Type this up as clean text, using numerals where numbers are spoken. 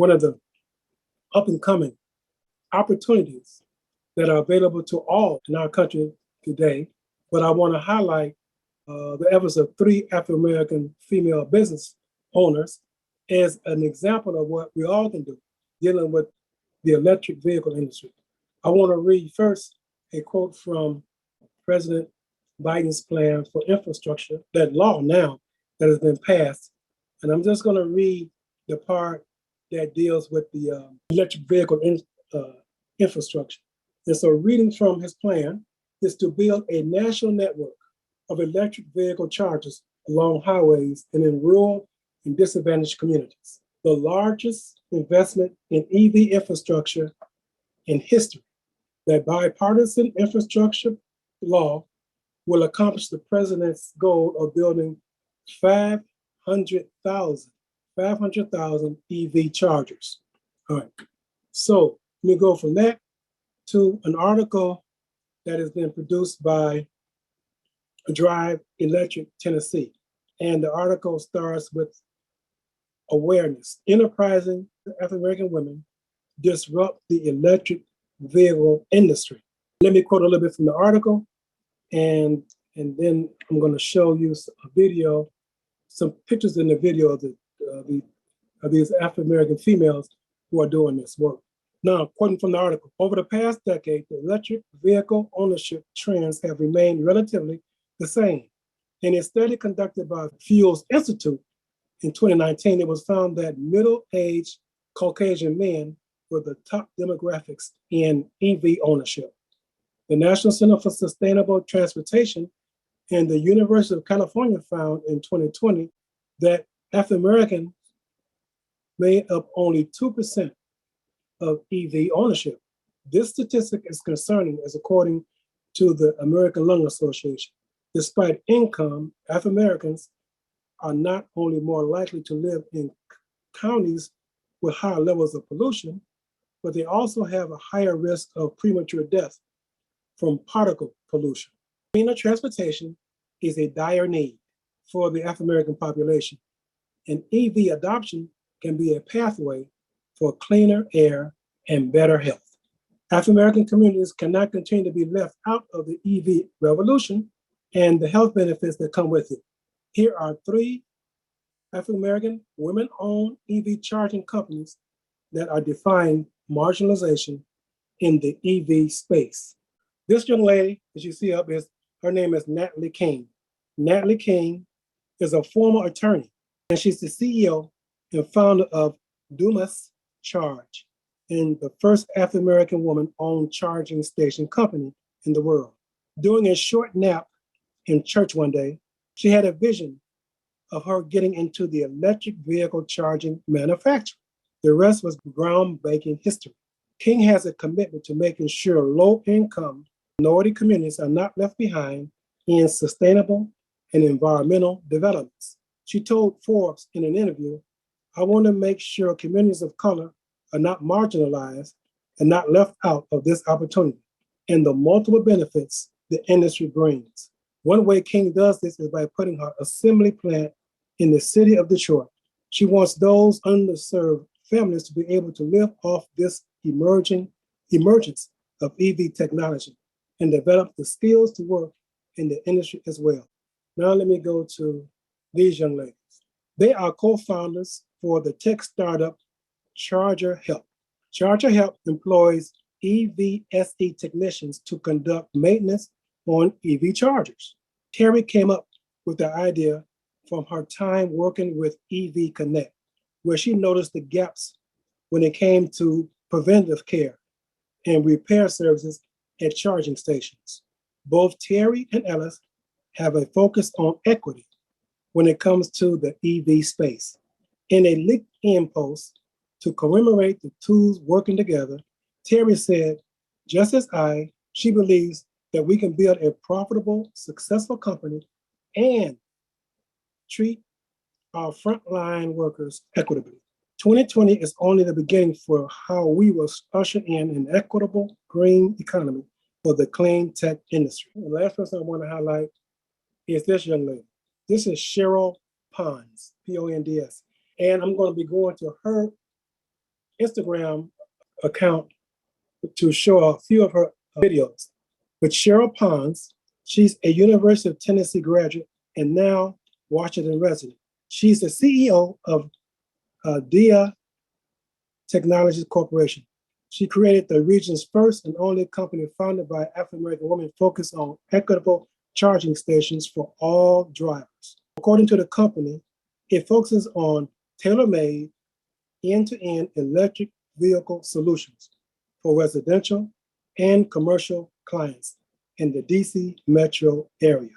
one of the up and coming opportunities that are available to all in our country today. But I want to highlight the efforts of 3 African-American female business owners as an example of what we all can do dealing with the electric vehicle industry. I want to read first a quote from President Biden's plan for infrastructure, that law now that has been passed. And I'm just going to read the part that deals with the electric vehicle infrastructure. And so reading from his plan is to build a national network of electric vehicle chargers along highways and in rural and disadvantaged communities. The largest investment in EV infrastructure in history. That bipartisan infrastructure law will accomplish the president's goal of building 500,000 EV chargers. All right, so let me go from that to an article that has been produced by Drive Electric Tennessee. And the article starts with awareness. Enterprising African-American women disrupt the electric vehicle industry. Let me quote a little bit from the article, and then I'm going to show you a video, some pictures in the video of these African-American females who are doing this work. Now, quoting from the article, over the past decade, the electric vehicle ownership trends have remained relatively the same. In a study conducted by Fuels Institute in 2019, it was found that middle-aged Caucasian men were the top demographics in EV ownership. The National Center for Sustainable Transportation and the University of California found in 2020 that African-Americans made up only 2% of EV ownership. This statistic is concerning, as according to the American Lung Association. Despite income, African-Americans are not only more likely to live in counties with higher levels of pollution, but they also have a higher risk of premature death from particle pollution. Cleaner transportation is a dire need for the African-American population, and EV adoption can be a pathway for cleaner air and better health. African-American communities cannot continue to be left out of the EV revolution and the health benefits that come with it. Here are 3 African-American women-owned EV charging companies that are defying marginalization in the EV space. This young lady, as you see up, her name is Natalie King. Natalie King is a former attorney, and she's the CEO and founder of Dumas Charge, and the first African-American woman-owned charging station company in the world. During a short nap in church one day, she had a vision of her getting into the electric vehicle charging manufacturing. The rest was groundbreaking history. King has a commitment to making sure low-income minority communities are not left behind in sustainable and environmental developments. She told Forbes in an interview, "I want to make sure communities of color are not marginalized and not left out of this opportunity and the multiple benefits the industry brings." One way King does this is by putting her assembly plant in the city of Detroit. She wants those underserved families to be able to live off this emergence of EV technology and develop the skills to work in the industry as well. Now let me go to these young ladies. They are co-founders for the tech startup Charger Help. Charger Help employs EVSE technicians to conduct maintenance on EV chargers. Terry came up with the idea from her time working with EV Connect, where she noticed the gaps when it came to preventative care and repair services at charging stations. Both Terry and Ellis have a focus on equity when it comes to the EV space. In a LinkedIn post to commemorate the two working together, Terry said, "Just as she believes that we can build a profitable, successful company and treat our frontline workers equitably. 2020 is only the beginning for how we will usher in an equitable green economy for the clean tech industry." The last person I want to highlight is this young lady. This is Cheryl Ponds, Ponds. And I'm going to be going to her Instagram account to show a few of her videos. With Cheryl Pons, she's a University of Tennessee graduate and now Washington resident. She's the CEO of Deen Technologies Corporation. She created the region's first and only company founded by African-American women focused on equitable charging stations for all drivers. According to the company, it focuses on tailor-made, end-to-end electric vehicle solutions for residential and commercial clients in the DC metro area.